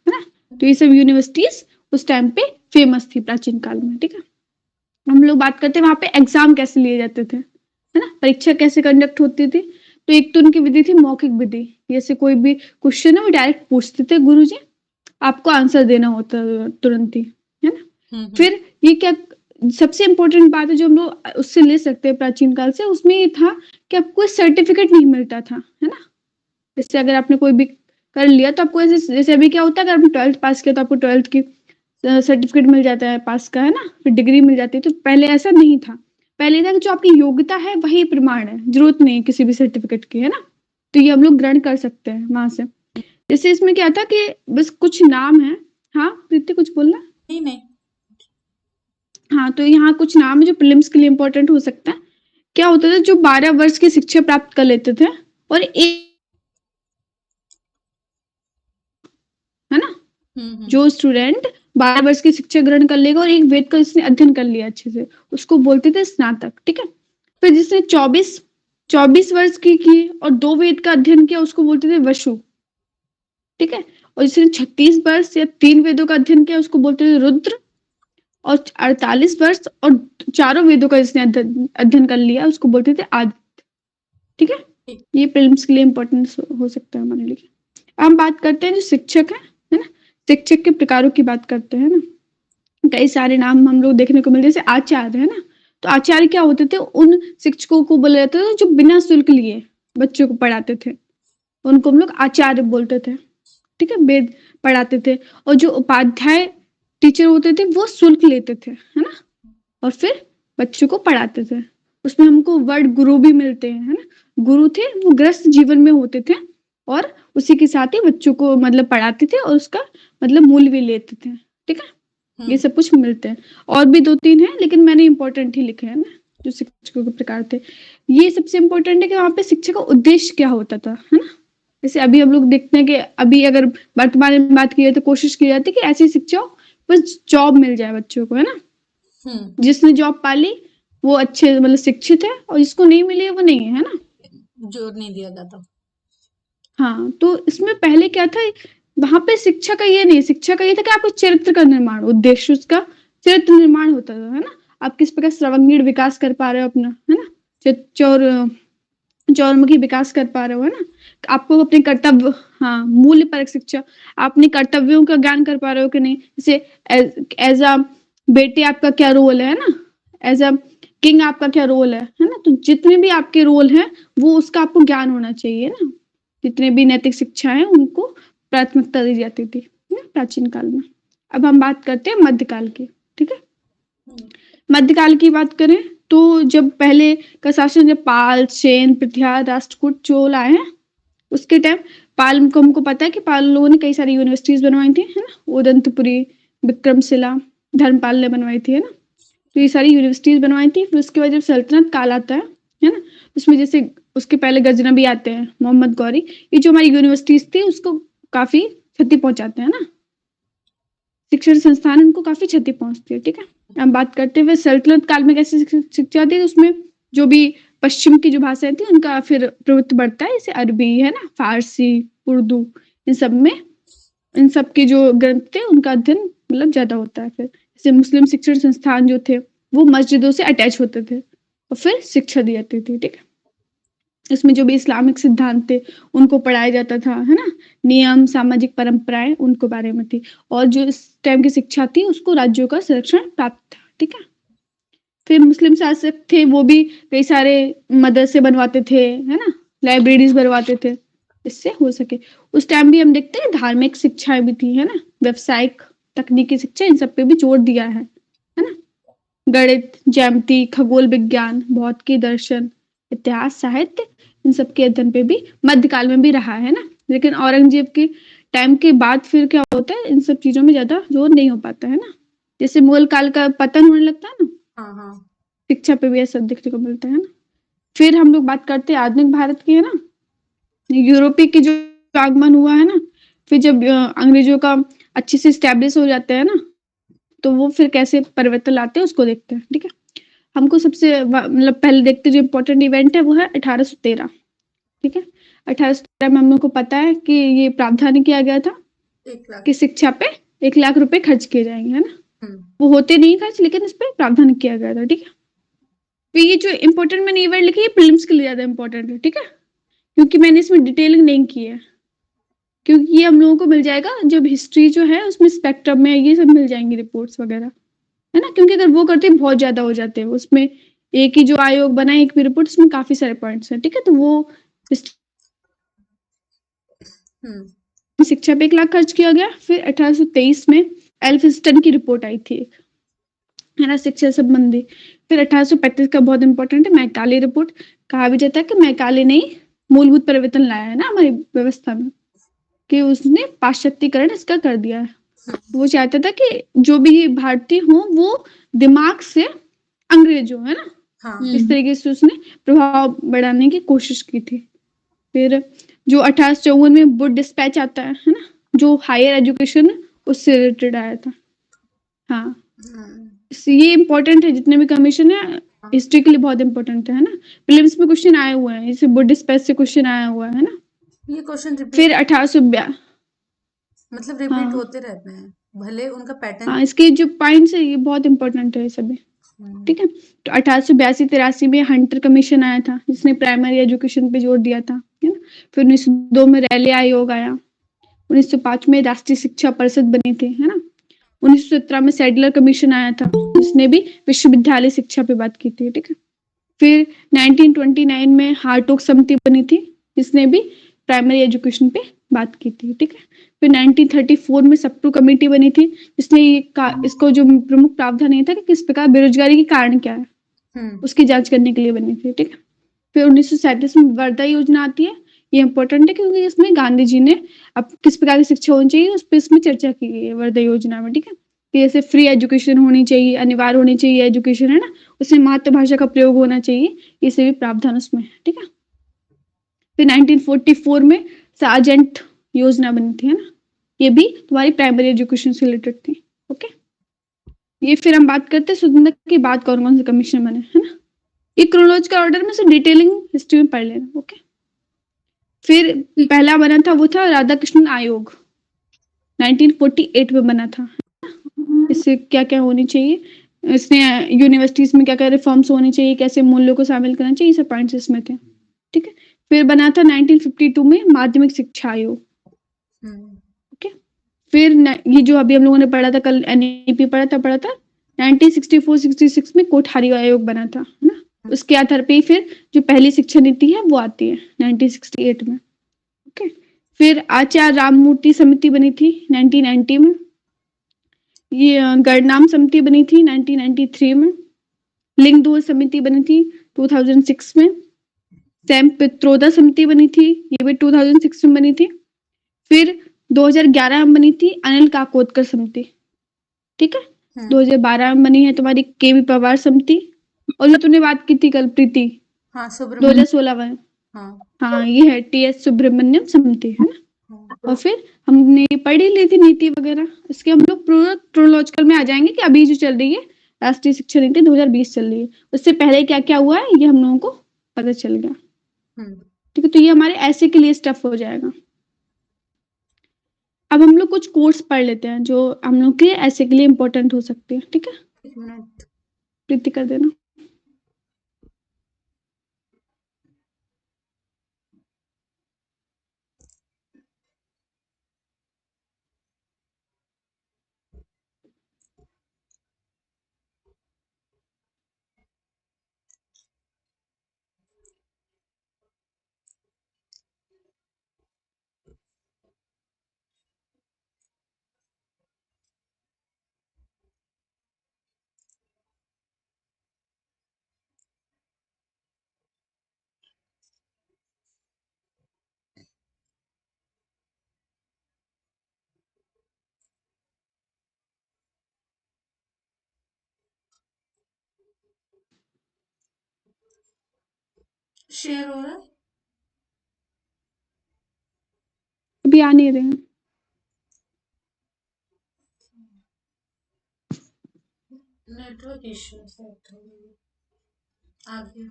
है ना, तो ये सब यूनिवर्सिटीज उस टाइम पे फेमस थी प्राचीन काल में। ठीक है, हम लोग बात करते हैं वहां पे एग्जाम कैसे लिए जाते थे, है ना, परीक्षा कैसे कंडक्ट होती थी। तो एक तो उनकी विधि थी मौखिक विधि, जैसे कोई भी क्वेश्चन है वो डायरेक्ट पूछते थे गुरुजी, आपको आंसर देना होता तुरंत ही, है ना। फिर ये क्या, सबसे इम्पोर्टेंट बात है जो हम लोग उससे ले सकते हैं प्राचीन काल से, उसमें ये था कि आपको सर्टिफिकेट नहीं मिलता था, है ना। जैसे अगर आपने कोई भी कर लिया तो आपको ऐसे, जैसे अभी क्या होता है, अगर आपने 12th पास किया तो आपको 12th की सर्टिफिकेट मिल जाता है पास का, है ना, फिर डिग्री मिल जाती है। तो पहले ऐसा नहीं था, पहले था कि जो आपकी योग्यता है वही प्रमाण है, जरूरत नहीं किसी भी सर्टिफिकेट की, है ना। तो ये हम लोग ग्रहण कर सकते हैं वहां से। जैसे इसमें क्या था कि बस कुछ नाम है। हाँ प्रीति कुछ बोलना? नहीं। हाँ, तो यहाँ कुछ नाम है जो प्रीलिम्स के लिए इम्पोर्टेंट हो सकता है। क्या होता था, जो 12 वर्ष की शिक्षा प्राप्त कर लेते थे और एक, है ना, जो स्टूडेंट 12 वर्ष की शिक्षा ग्रहण कर लेगा और एक वेद का जिसने अध्ययन कर लिया अच्छे से, उसको बोलते थे स्नातक। ठीक है। फिर जिसने 24 वर्ष की और 2 वेद का अध्ययन किया उसको बोलते थे वसु। ठीक है। और जिसने 36 वर्ष या 3 वेदों का अध्ययन किया उसको बोलते थे रुद्र। और 48 वर्ष और 4 वेदों का जिसने अध्ययन कर लिया उसको बोलते थे आदित्य। ठीक है। ये प्रीलिम्स के लिए इम्पोर्टेंट हो सकता है हमारे लिए। हम बात करते हैं जो शिक्षक है ना, शिक्षक के प्रकारों की बात करते हैं ना। कई सारे नाम हम लोग देखने को मिलते, जैसे आचार्य है ना। तो आचार्य क्या होते थे, उन शिक्षकों को बोला जाता था जो बिना शुल्क लिए बच्चों को पढ़ाते थे, उनको हम लोग आचार्य बोलते थे। ठीक है, वेद पढ़ाते थे। और जो उपाध्याय टीचर होते थे वो शुल्क लेते थे, है ना, और फिर बच्चों को पढ़ाते थे। उसमें हमको वर्ड गुरु भी मिलते हैं, है ना। गुरु थे वो गृहस्थ जीवन में होते थे और उसी के साथ ही बच्चों को मतलब पढ़ाते थे और उसका मतलब मूल्य भी लेते थे। ठीक है, ये सब कुछ मिलते हैं। और भी 2-3 है लेकिन मैंने इंपॉर्टेंट ही लिखे हैं ना, जो शिक्षकों के प्रकार थे। ये सबसे इम्पोर्टेंट है कि वहां पे शिक्षा का उद्देश्य क्या होता था, है ना। जैसे अभी हम लोग देखते हैं कि अभी अगर वर्तमान में बात की जाए तो कोशिश की जाती है कि ऐसी शिक्षा बस जॉब मिल जाए बच्चों को, है ना। जिसने जॉब पा ली वो अच्छे मतलब शिक्षित है और जिसको नहीं मिली वो नहीं है ना, जोर नहीं दिया जाता। हाँ, तो इसमें पहले क्या था, वहां पे शिक्षा का ये नहीं, शिक्षा का ये था कि आपको चरित्र का निर्माण, उद्देश्य उसका चरित्र निर्माण होता था, है ना। आप किस प्रकार सर्वांगीण विकास कर पा रहे हो अपना, है ना, चौरमुखी विकास कर पा रहे हो, है ना। आपको अपने कर्तव्य, हाँ, मूल्य परक शिक्षा, आप अपने कर्तव्यों का ज्ञान कर पा रहे हो कि नहीं। जैसे एज अ बेटे आपका क्या रोल है ना, एज अ किंग आपका क्या रोल है ना। तो जितने भी आपके रोल हैं वो उसका आपको ज्ञान होना चाहिए ना। जितने भी नैतिक शिक्षा है उनको प्राथमिकता दी जाती थी प्राचीन काल में। अब हम बात करते हैं मध्यकाल की। ठीक है, मध्यकाल की बात करें तो जब पहले का शासन, जब पाल, सेन, पृथ्वी, राष्ट्रकूट, चोल आए हैं, उसके टाइम पाल को हमको पता है कि पाल लोगों ने कई सारी यूनिवर्सिटीज बनवाई थी, है ना। उदंतपुरी, विक्रमशिला, धर्मपाल ने बनवाई थी, है ना। तो ये सारी यूनिवर्सिटीज बनवाई थी। फिर उसके बाद जब सल्तनत काल आता है ना, उसमें जैसे उसके पहले गजनबी आते हैं, मोहम्मद गौरी, ये जो हमारी यूनिवर्सिटीज थी उसको काफी क्षति पहुंचाते हैं ना, शिक्षण संस्थान उनको काफी क्षति पहुंचती है। ठीक है, हम बात करते हुए सल्तनत काल में कैसे शिक्षा थी, उसमें जो भी पश्चिम की जो भाषाएं थी उनका फिर प्रभुत्व बढ़ता है, जैसे अरबी है ना, फारसी, उर्दू, इन सब में इन सब के जो ग्रंथ थे उनका अध्ययन मतलब ज्यादा होता है। फिर जैसे मुस्लिम शिक्षण संस्थान जो थे वो मस्जिदों से अटैच होते थे और फिर शिक्षा दी जाती थी। ठीक है, इसमें जो भी इस्लामिक सिद्धांत थे उनको पढ़ाया जाता था, है ना। नियम, सामाजिक परंपराएं उनको बारे में थी। और जो इस टाइम की शिक्षा थी उसको राज्यों का संरक्षण प्राप्त था। ठीक है, फिर मुस्लिम शासक थे वो भी कई सारे मदरसे बनवाते थे, है ना, लाइब्रेरीज बनवाते थे इससे हो सके। उस टाइम भी हम देखते हैं धार्मिक शिक्षाएं भी थी, है ना, व्यवसायिक, तकनीकी शिक्षा, इन सब पे भी जोर दिया है ना। गणित, ज्यामिति, खगोल विज्ञान, भौतिकी, दर्शन, इतिहास, साहित्य, इन सब के अध्ययन पे भी मध्यकाल में भी रहा है ना। लेकिन औरंगजेब के टाइम के बाद फिर क्या होता है, इन सब चीजों में ज्यादा जोर नहीं हो पाता है ना। जैसे मुगल काल का पतन होने लगता है ना, शिक्षा पे भी ऐसा देखने को मिलता है ना। फिर हम लोग बात करते हैं आधुनिक भारत की, है ना। यूरोपीय की जो आगमन हुआ है ना, फिर जब अंग्रेजों का अच्छे से स्टैब्लिश हो जाते हैं ना, तो वो फिर कैसे परिवर्तन लाते हैं उसको देखते हैं। ठीक है, हमको सबसे मतलब पहले देखते जो इम्पोर्टेंट इवेंट है वो है 1813। ठीक है, 1813 में हम लोग को पता है कि ये प्रावधान किया गया था कि शिक्षा पे 1 लाख रुपए खर्च किए जाएंगे, है ना। वो होते नहीं खर्च, लेकिन इस पे प्रावधान किया गया था। ठीक है, तो ये जो इम्पोर्टेंट मैंने इवेंट लिखी है प्रीलिम्स के लिए ज्यादा इम्पोर्टेंट है। ठीक है, क्योंकि मैंने इसमें डिटेलिंग नहीं की है, क्योंकि ये हम लोगों को मिल जाएगा जब हिस्ट्री जो है उसमें स्पेक्ट्रम में ये सब मिल जाएंगी रिपोर्ट्स वगैरह, है ना। क्योंकि अगर वो करते हैं बहुत ज्यादा हो जाते हैं उसमें, एक ही जो आयोग बना है एक भी रिपोर्ट, उसमें काफी सारे पॉइंट्स हैं। ठीक है, तो वो शिक्षा पे 1 लाख खर्च किया गया। फिर 1823 में एल्फिंस्टन की रिपोर्ट आई थी, है ना, शिक्षा संबंधी। फिर 1835 का बहुत इंपॉर्टेंट है मैकाले रिपोर्ट। कहा भी जाता है कि मैकाले ने मूलभूत परिवर्तन लाया है ना हमारी व्यवस्था में, कि उसने पाश्चात्यकरण इसका कर दिया है। वो चाहता था कि जो भी भारतीय हो वो दिमाग से अंग्रेज हो, है ना? हाँ इस तरीके से उसने प्रभाव बढ़ाने की कोशिश की थी। फिर जो 1854 में वुड डिस्पैच आता है ना, जो हायर एजुकेशन उससे रिलेटेड आया था। हाँ, ये इम्पोर्टेंट है, जितने भी कमीशन है हिस्ट्री के लिए बहुत इम्पोर्टेंट है ना? प्रीलिम्स में क्वेश्चन आए हुए हैं, जैसे वुड डिस्पैच से क्वेश्चन आया हुआ है ना? ये क्वेश्चन फिर रिपीट 1842 मतलब रिपीट हाँ होते रहते हैं, भले उनका पैटर्न। हाँ, इसके जो पॉइंट्स है ये बहुत इंपॉर्टेंट है सभी। ठीक है, तो 1882-83 में हंटर कमीशन आया था, जिसने प्राइमरी एजुकेशन पे जोर दिया था, है ना? फिर 1902 में रैले आयोग आया, 1905 में राष्ट्रीय शिक्षा परिषद बनी थी, है ना? 1917 में सैडलर कमीशन आया था, जिसने भी विश्वविद्यालय शिक्षा पे बात की थी। ठीक है, फिर 1929 में हार्टोग समिति बनी थी, जिसने भी प्राइमरी एजुकेशन पे बात की थी। ठीक है, फिर 1934 में सप्रू कमेटी बनी थी, जिसने इसको जो प्रमुख प्रावधान ये था कि किस प्रकार बेरोजगारी के कारण क्या है उसकी जांच करने के लिए बनी थी। ठीक है, फिर 1937 में वर्धा योजना आती है, ये इंपॉर्टेंट है क्योंकि इसमें गांधी जी ने अब किस प्रकार की शिक्षा होनी चाहिए उस पर इसमें चर्चा की गई है वर्धा योजना में। ठीक है, कि जैसे फ्री एजुकेशन होनी चाहिए, अनिवार्य होनी चाहिए एजुकेशन, है ना? उसमें मातृभाषा का प्रयोग होना चाहिए, ये सभी प्रावधान उसमें है। ठीक है, फिर 1944 में सार्जेंट योजना बनी थी, है ना? ये भी तुम्हारी प्राइमरी एजुकेशन से रिलेटेड थी। ओके, ये फिर हम बात करते हैं स्वतंत्रता के बाद कौन कौन से कमीशन बने, है ना? ये क्रोनोलॉजिकल ऑर्डर में से डिटेलिंग हिस्ट्री में पढ़ लेना। ओके, फिर पहला बना था वो था राधा कृष्णन आयोग, 1948 में बना था। इससे क्या क्या होनी चाहिए, इसमें यूनिवर्सिटीज में क्या क्या रिफॉर्म्स होनी चाहिए, कैसे मूल्यों को शामिल करना चाहिए, ये सब पॉइंट्स इसमें थे। ठीक है, फिर बना था 1952 में माध्यमिक शिक्षा आयोग। ओके, फिर ये जो अभी हम लोगों ने पढ़ा था कल, एनईपी पढ़ा था 1964-66 में कोठारी आयोग बना था, है ना? उसके आधार पे ही फिर जो पहली शिक्षा नीति है वो आती है 1968 में। ओके, फिर आचार्य राममूर्ति समिति बनी थी 1990 में। ये गणनाम समिति बनी थी 1993 में। लिंग दोष समिति बनी थी 2006 में। सैम पित्रोदा समिति बनी थी, ये भी 2006 में बनी थी। फिर 2011 में बनी थी अनिल काकोदकर समिति। ठीक है, 2012 में बनी है तुम्हारी केवी पवार समिति, और जो तूने बात की थी कल प्रीति, हाँ 2016 में, हाँ ये है टीएस सुब्रमण्यम समिति, है ना? और फिर हमने पढ़ ही ली थी नीति वगैरह, इसके हम लोग क्रोनोलॉजिकल में आ जाएंगे कि अभी जो चल रही है राष्ट्रीय शिक्षा नीति 2020 चल रही है, उससे पहले क्या क्या हुआ है ये हम लोगों को पता चल गया। ठीक है, तो ये हमारे ऐसे के लिए स्टफ हो जाएगा। अब हम लोग कुछ कोर्स पढ़ लेते हैं जो हम लोग के ऐसे के लिए इम्पोर्टेंट हो सकते हैं। ठीक है, प्रीति कर देना। शेयर हो रहा है, अभी आ नहीं रहे हैं। नेटवर्क इश्यू से आ गया।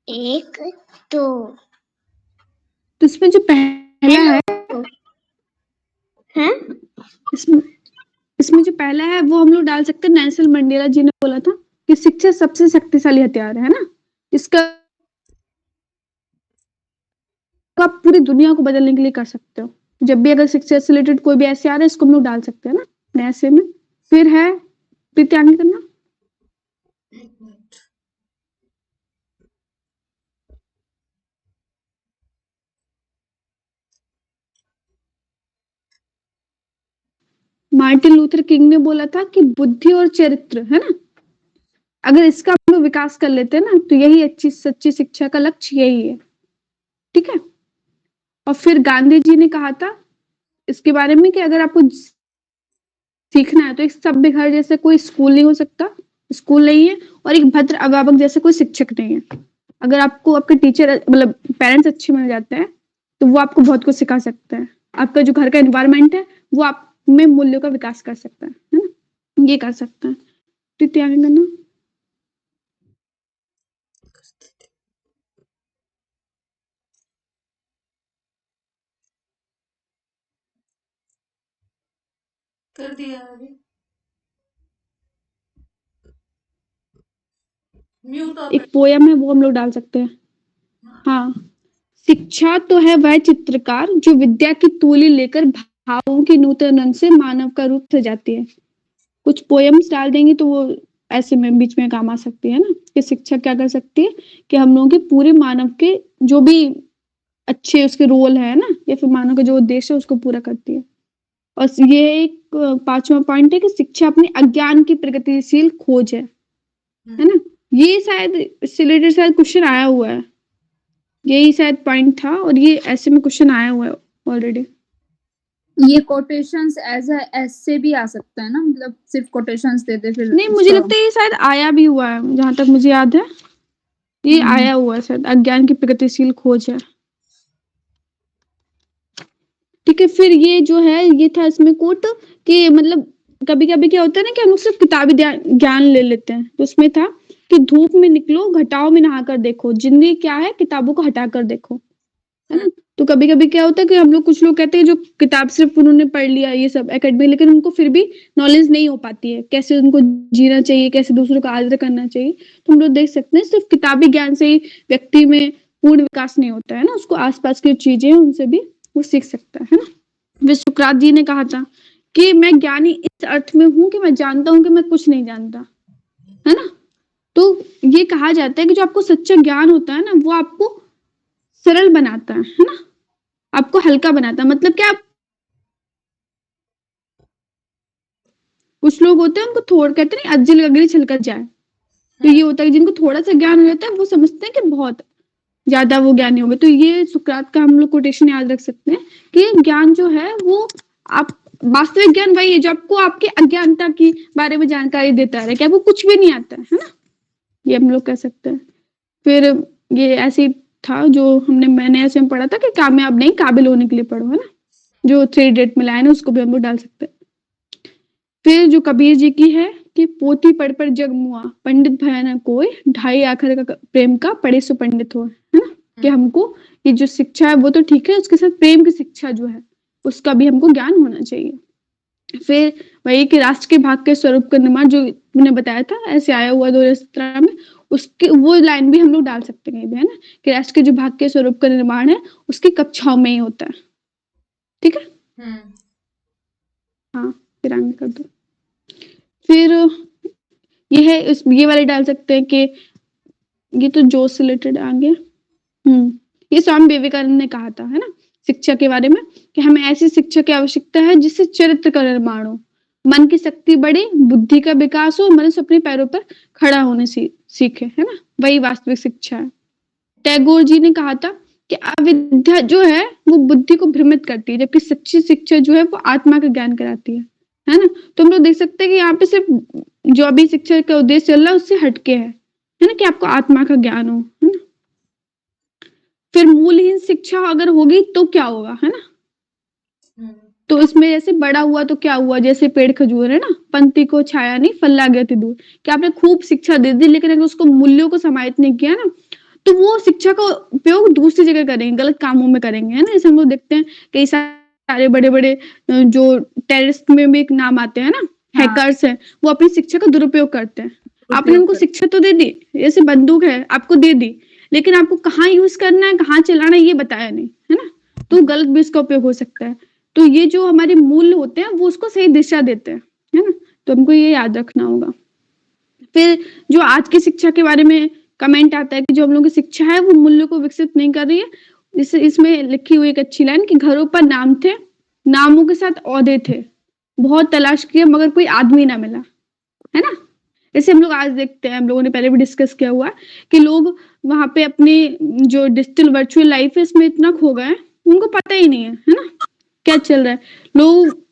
एक तो इसमें जो पहला है इसमें जो पहला है वो हम लोग डाल सकते हैं, नेल्सन मंडेला जी ने बोला था कि शिक्षा सबसे शक्तिशाली हथियार है ना, इसका आप पूरी दुनिया को बदलने के लिए कर सकते हो। जब भी अगर शिक्षा से रिलेटेड कोई भी ऐसे आ रहा है इसको हम लोग डाल सकते हैं ना ऐसे में। फिर है प्रीत्यागी करना, मार्टिन लूथर किंग ने बोला था कि बुद्धि और चरित्र, है ना, अगर इसका हम लोग विकास कर लेते हैं ना, तो यही अच्छी सच्ची शिक्षा का लक्ष्य यही है, ठीक है। और फिर गांधी जी ने कहा था इसके बारे में कि अगर आपको सीखना है तो एक सभ्य घर जैसे कोई स्कूल नहीं हो सकता, स्कूल नहीं है, और एक भद्र अभिभावक जैसे कोई शिक्षक नहीं है। अगर आपको आपके टीचर मतलब पेरेंट्स अच्छे मिल जाते हैं तो वो आपको बहुत कुछ सिखा सकते हैं। आपका जो घर का एनवायरनमेंट है वो आप में मूल्यों का विकास कर सकता है ना, ये कर सकता है। तो आगे करना कर दिया आगे। म्यूट एक पोयम है वो हम लोग डाल सकते हैं। हाँ, शिक्षा तो है वह चित्रकार जो विद्या की तूली लेकर भावों की नूतन रंग से मानव का रूप सजाती है। कुछ पोयम्स डाल देंगे तो वो ऐसे में बीच में काम आ सकती है ना, कि शिक्षा क्या कर सकती है कि हम लोगों के पूरे मानव के जो भी अच्छे उसके रोल है ना, या फिर मानव का जो उद्देश्य है उसको पूरा करती है। और ये एक 5वां पॉइंट है कि शिक्षा अपने अज्ञान की प्रगतिशील खोज है ना। ये शायद इससे रिलेटेड शायद क्वेश्चन आया हुआ है, यही शायद पॉइंट था, और ये ऐसे में क्वेश्चन आया हुआ है ऑलरेडी। ये कोटेशंस एज अ ऐसे भी आ सकता है ना, मतलब सिर्फ कोटेशंस दे दे फिर नहीं, मुझे लगता है ये शायद आया भी हुआ है, जहां तक मुझे याद है ये आया हुआ है शायद, अज्ञान की प्रगतिशील खोज है, ठीक है। फिर ये जो है ये था इसमें कोट कि मतलब कभी कभी क्या होता है ना कि हम लोग सिर्फ किताबी ज्ञान ले लेते हैं, तो उसमें था कि धूप में निकलो घटाओं में नहाकर देखो, जिंदगी क्या है किताबों को हटाकर देखो, है ना। तो कभी कभी क्या होता है कि हम लोग कुछ लोग कहते हैं जो किताब सिर्फ उन्होंने पढ़ लिया ये सब एकेडमी, लेकिन उनको फिर भी नॉलेज नहीं हो पाती है कैसे उनको जीना चाहिए, कैसे दूसरों का आदर करना चाहिए। तो हम लोग देख सकते हैं सिर्फ किताबी ज्ञान से ही व्यक्ति में पूर्ण विकास नहीं होता है ना, उसको आसपास की चीजें उनसे भी वो सीख सकता है ना। वे सुकरात जी ने कहा था कि मैं ज्ञानी इस अर्थ में हूं कि मैं जानता हूं कि मैं कुछ नहीं जानता, है ना। तो ये कहा जाता है कि जो आपको सच्चा ज्ञान होता है ना वो आपको सरल बनाता है ना, आपको हल्का बनाता है। मतलब क्या, कुछ लोग होते हैं उनको थोड़ा कहते हैं अज्जल गगरी छिलकर जाए, तो ये होता है जिनको थोड़ा सा ज्ञान हो जाता है वो समझते हैं कि बहुत ज्यादा वो ज्ञानी हो गए। तो ये सुकरात का हम लोग कोटेशन याद रख सकते हैं कि ज्ञान जो है वो आप वास्तविक ज्ञान वही है जो आपको आपके अज्ञानता की बारे में जानकारी देता है, क्या वो कुछ भी नहीं आता है ना, ये हम लोग कह सकते हैं। फिर ये ऐसे था जो मैंने ऐसे में पढ़ा था कि कामयाब नहीं काबिल होने के लिए पढ़ो, है ना, जो 3 डेट में लाइन है उसको भी हम लोग डाल सकते हैं। फिर जो कबीर जी की है कि पोथी पढ़ जग मुआ पंडित भया न कोई, ढाई आखिर का प्रेम का पढ़े सो पंडित हो, है ना। कि हमको ये जो शिक्षा है वो तो ठीक है, उसके साथ प्रेम की शिक्षा जो है उसका भी हमको ज्ञान होना चाहिए। फिर वही कि राष्ट्र के भाग के स्वरूप का निर्माण जो मैंने बताया था ऐसे आया हुआ 2017 में, उसके वो लाइन भी हम लोग डाल सकते हैं, है ना, कि राष्ट्र के जो भाग के स्वरूप का निर्माण है उसकी कक्षाओं में ही होता है, ठीक है। हाँ, फिर आगे कर दो। फिर ये वाले डाल सकते हैं कि ये तो जोश से रिलेटेड आगे। ये स्वामी विवेकानंद ने कहा था, है ना, शिक्षा के बारे में कि हमें ऐसी शिक्षा की आवश्यकता है जिससे चरित्र का निर्माण हो, मन की शक्ति बढ़े, बुद्धि का विकास हो, मनुष्य अपने पैरों पर खड़ा होने सीखे, है ना, वही वास्तविक शिक्षा है। टैगोर जी ने कहा था कि अविद्या जो है वो बुद्धि को भ्रमित करती है, जबकि सच्ची शिक्षा जो है वो आत्मा का ज्ञान कराती है ना। तो हम लोग देख सकते हैं कि यहाँ पे सिर्फ जो अभी शिक्षा का उद्देश्य चल रहा है उससे हटके है ना, कि आपको आत्मा का ज्ञान हो, है ना। फिर मूलहीन शिक्षा अगर होगी तो क्या होगा, है ना। तो इसमें जैसे बड़ा हुआ तो क्या हुआ, जैसे पेड़ खजूर है ना, पंक्ति को छाया नहीं फल ला गया थी दूर, कि आपने खूब शिक्षा दे दी लेकिन अगर उसको मूल्यों को समाहित नहीं किया ना तो वो शिक्षा का उपयोग दूसरी जगह करेंगे, गलत कामों में करेंगे, है ना। जैसे हम लोग देखते हैं कई सारे बड़े बड़े जो टेररिस्ट में भी एक नाम आते हैं ना, हैकर्स हैं, वो अपनी शिक्षा का दुरुपयोग करते हैं। आपने उनको शिक्षा तो दे दी, जैसे बंदूक है आपको दे दी, लेकिन आपको कहाँ यूज करना है कहाँ चलाना है ये बताया नहीं, है ना, तो गलत भी इसका उपयोग हो सकता है। तो ये जो हमारे मूल्य होते हैं वो उसको सही दिशा देते हैं, है ना, तो हमको ये याद रखना होगा। फिर जो आज की शिक्षा के बारे में कमेंट आता है कि जो हम लोग की शिक्षा है वो मूल्यों को विकसित नहीं कर रही है। इसमें लिखी हुई एक अच्छी लाइन कि घरों पर नाम थे, नामों के साथ औहदे थे, बहुत तलाश किया मगर कोई आदमी ना मिला, है ना। जैसे हम लोग आज देखते हैं, हम लोगों ने पहले भी डिस्कस किया हुआ है कि लोग वहाँ पे अपनी जो डिजिटल वर्चुअल लाइफ है इसमें इतना खो गए हैं, उनको पता ही नहीं है ना? क्या चल रहा है। लोग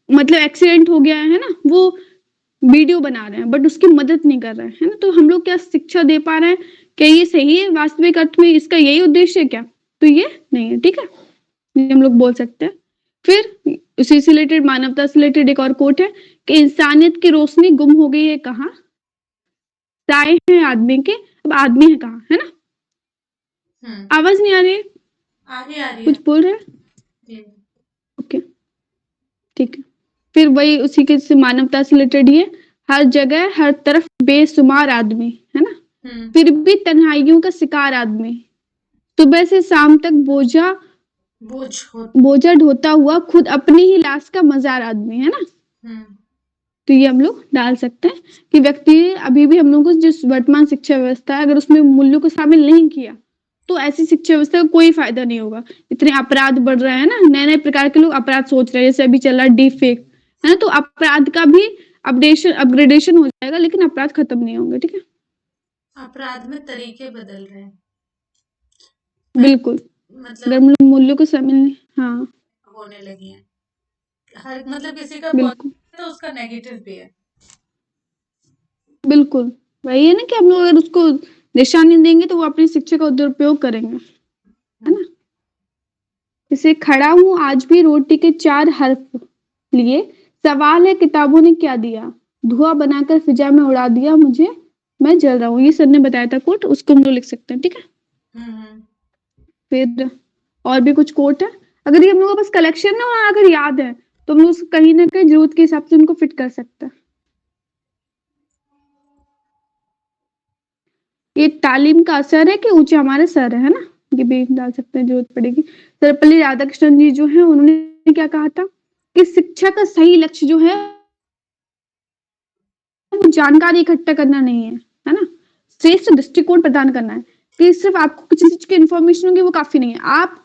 मतलब एक्सीडेंट हो गया है ना, वो वीडियो बना रहे हैं बट उसकी मदद नहीं कर रहे हैं, है ना? तो हम लोग क्या शिक्षा दे पा रहे हैं? क्या ये सही है वास्तविक अर्थ में इसका यही उद्देश्य है क्या? तो ये नहीं है, ठीक है? ये हम लोग बोल सकते हैं। फिर उसी से रिलेटेड मानवता से रिलेटेड एक और कोट है कि इंसानियत की रोशनी गुम हो गई है कहाँ? साए हैं आदमी के, अब आदमी है कहाँ, है ना? आवाज नहीं आ रही है? आ रही है। कुछ बोल रहे हैं? जी। ओके, ठीक है। फिर वही उसी के से मानवता से रिलेटेड ही है, हर जगह हर तरफ बेशुमार आदमी, है ना? फिर भी तन्हाइयों का शिकार आदमी, सुबह से शाम तक बोझ ढोता हुआ खुद अपनी ही लाश का मजार आदमी, है ना? तो ये हम लोग डाल सकते हैं कि व्यक्ति अभी भी हम लोगों को जिस वर्तमान शिक्षा व्यवस्था है अगर उसमें मूल्यों को शामिल नहीं किया तो ऐसी शिक्षा व्यवस्था का कोई फायदा नहीं होगा। इतने अपराध बढ़ रहे हैं ना, नए नए प्रकार के लोग अपराध सोच रहे हैं, जैसे अभी चल रहा है डीप फेक, है ना? तो अपराध का भी अपग्रेडेशन हो जाएगा लेकिन अपराध खत्म नहीं होंगे, ठीक है? अपराध में तरीके बदल रहे हैं, बिल्कुल। मतलब अगर हम लोग मूल्यों को शामिल नहीं, हाँ होने लगी है। हर मतलब किसी का बिल्कुल तो उसका नेगेटिव भी है। बिल्कुल वही है ना कि हम लोग अगर उसको दिशा नहीं देंगे तो वो अपनी शिक्षा का दुरुपयोग करेंगे, है ना? जैसे खड़ा हूँ आज भी रोटी के 4 हर्फ लिए, सवाल है किताबों ने क्या दिया, धुआं बनाकर फिजा में उड़ा दिया मुझे, मैं जल रहा हूँ। ये सर ने बताया था कोट, उसको हम लोग लिख सकते हैं, ठीक है? फिर और भी कुछ कोट है, अगर ये हम लोग का बस कलेक्शन ना और अगर याद है तो हम लोग उसको कहीं ना कहीं जरूरत के हिसाब से उनको फिट कर सकते हैं। ये तालीम का असर है कि ऊंचे हमारे सर है ना, ये भी डाल सकते हैं, जरूरत पड़ेगी। सर्वपल्ली राधाकृष्णन जी जो है उन्होंने क्या कहा था कि शिक्षा का सही लक्ष्य जो है वो जानकारी इकट्ठा करना नहीं है ना? श्रेष्ठ दृष्टिकोण प्रदान करना है कि सिर्फ आपको किसी चीज की इन्फॉर्मेशन होगी वो काफी नहीं है, आप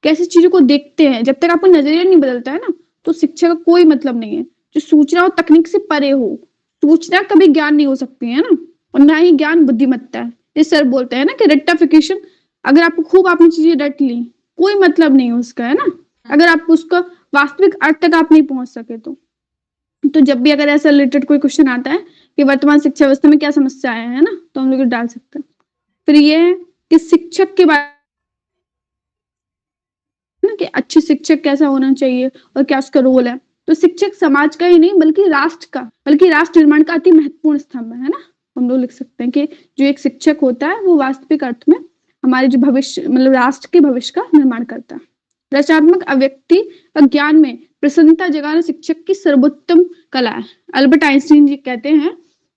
कैसी चीजों को देखते हैं। जब तक आपका नजरिया नहीं बदलता है ना तो शिक्षा का कोई मतलब नहीं है। जो सूचना और तकनीक से परे हो, सूचना कभी ज्ञान नहीं हो सकती है ना, और ना ही ज्ञान बुद्धिमत्ता है। ये सर बोलते हैं ना कि रट्टाफिकेशन, अगर आपको खूब आपने चीजें रट ली कोई मतलब नहीं है उसका, है ना? अगर आप उसका वास्तविक अर्थ तक आप नहीं पहुंच सके तो जब भी अगर ऐसा रिलेटेड कोई क्वेश्चन आता है कि वर्तमान शिक्षा व्यवस्था में क्या समस्याएं है ना, तो हम लोग डाल सकते हैं। फिर ये है कि शिक्षक के बारे में कि अच्छे शिक्षक कैसा होना चाहिए और क्या उसका रोल है। तो शिक्षक समाज का ही नहीं बल्कि राष्ट्र निर्माण का अति महत्वपूर्ण स्तंभ है ना, हम लोग लिख सकते हैं कि जो एक शिक्षक होता है वो वास्तविक अर्थ में हमारे जो भविष्य मतलब राष्ट्र के भविष्य का निर्माण करता है। रचनात्मक अभिव्यक्ति और ज्ञान में प्रसन्नता जगाना शिक्षक की सर्वोत्तम कला है। अल्बर्ट आइंस्टीन जी कहते हैं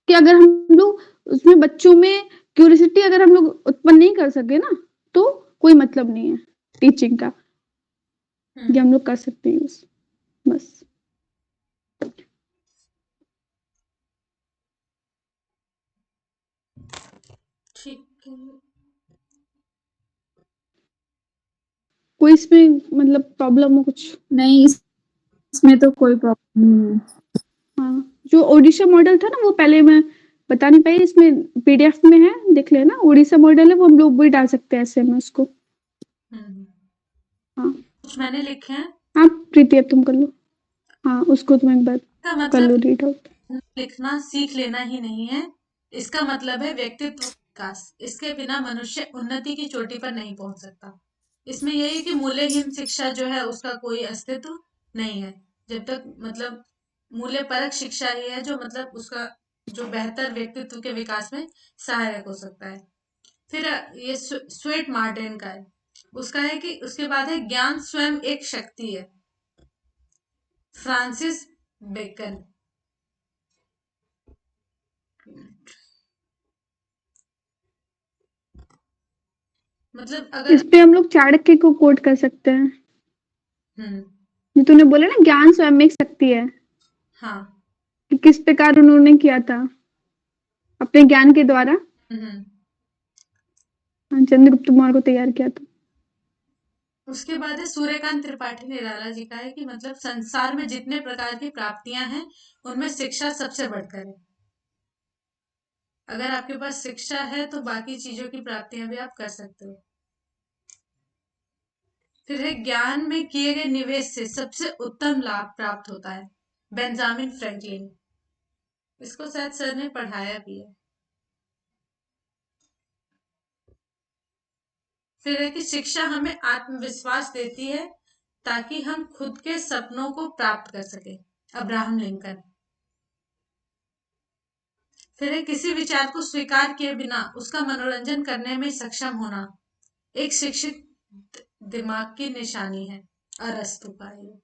कि अगर हम लोग उसमें बच्चों में क्यूरियोसिटी अगर हम लोग उत्पन्न नहीं कर सके ना तो कोई मतलब नहीं है टीचिंग का। ये हम लोग कर सकते हैं बस। ठीक है। कोई इसमें मतलब प्रॉब्लम हो कुछ? नहीं, इसमें तो कोई प्रॉब्लम नहीं है। हाँ, जो ओडिशा मॉडल था ना वो पहले मैं बता नहीं पाई, इसमें पीडीएफ में है, देख लेना। ओडिशा मॉडल है वो हम लोग भी डाल सकते हैं ऐसे में उसको। हाँ कुछ मैंने लिखे हैं। हाँ प्रीति अब तुम कर लो। हाँ उसको तुम एक बार इसका कर लो मतलब रीड आउट। लिखना सीख लेना ही नहीं है, इसका मतलब है व्यक्तित्व विकास। इसके बिना मनुष्य उन्नति की चोटी पर नहीं पहुंच सकता। इसमें यही कि मूल्यहीन शिक्षा जो है उसका कोई अस्तित्व नहीं है, जब तक मतलब मूल्य परक शिक्षा ही है जो मतलब उसका जो बेहतर व्यक्तित्व के विकास में सहायक हो सकता है। फिर ये स्वेट मार्टिन का है, उसका है कि उसके बाद है ज्ञान स्वयं एक शक्ति है, फ्रांसिस बेकन। मतलब अगर इस पे हम लोग चाणक्य को कोट कर सकते हैं, जो तूने बोला ना ज्ञान स्वयं एक शक्ति है। हाँ कि किस प्रकार उन्होंने किया था अपने ज्ञान के द्वारा चंद्रगुप्त मौर्य को तैयार किया था। उसके बाद है सूर्यकांत त्रिपाठी निराला जी का है कि मतलब संसार में जितने प्रकार की प्राप्तियां हैं उनमें शिक्षा सबसे बढ़कर है। अगर आपके पास शिक्षा है तो बाकी चीजों की प्राप्तियां भी आप कर सकते हो। फिर है ज्ञान में किए गए निवेश से सबसे उत्तम लाभ प्राप्त होता है, बेंजामिन फ्रैंकलिन। इसको शायद सर ने पढ़ाया भी है। फिर है कि शिक्षा हमें आत्मविश्वास देती है ताकि हम खुद के सपनों को प्राप्त कर सके, अब्राहम लिंकन। फिर है किसी विचार को स्वीकार किए बिना उसका मनोरंजन करने में सक्षम होना एक शिक्षित दिमाग की निशानी है, अरस्तु का ये।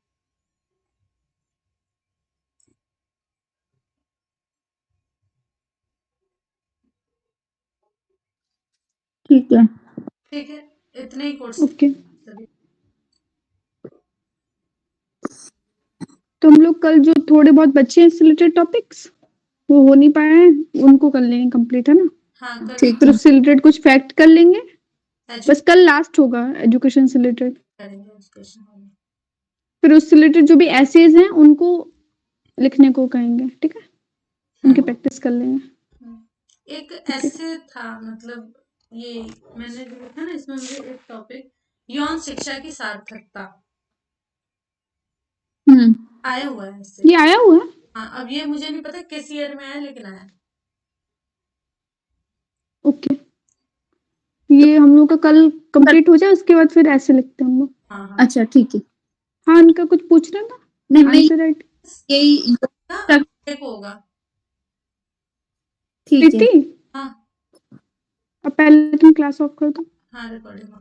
ठीक है। ठीक है, इतने ही कोर्स ओके, सभी। तो हम लोग कल जो थोड़े बहुत बच्चे हैं इससे रिलेटेड टॉपिक्स वो हो नहीं पाए हैं उनको कर लेंगे कंप्लीट, है ना? हाँ कर ठीक फिर है। उससे रिलेटेड कुछ फैक्ट कर लेंगे। एजुकेशन बस कल लास्ट होगा एजुकेशन से रिलेटेड। करेंगे, एजुकेशन वाले। फिर उससे रिलेटेड जो भी एसेज हैं उनको लिखने को कहेंगे, ठीक है? उनकी प्रैक्टिस कर लेंगे। एक ऐसे था, मतलब ये मैंने जो लिखा ना इसमें मुझे एक टॉपिक यौन शिक्षा की सार्थकता आया हुआ है इससे। ये आया हुआ है? हाँ, अब ये मुझे नहीं पता किस ईयर में आया, लेकिन आया। ओके, ये हम लोग का कल कंप्लीट हो जाए उसके बाद फिर ऐसे लिखते हैं हम लोग। हाँ हाँ अच्छा ठीक है। हाँ, उनका कुछ पूछना था? नहीं मैं आंसर राइट। यही तक एक होगा। ठीक है। प्रीति, हाँ अब पहले तुम क्लास ऑफ कर दो। हाँ रिकॉर्डिंग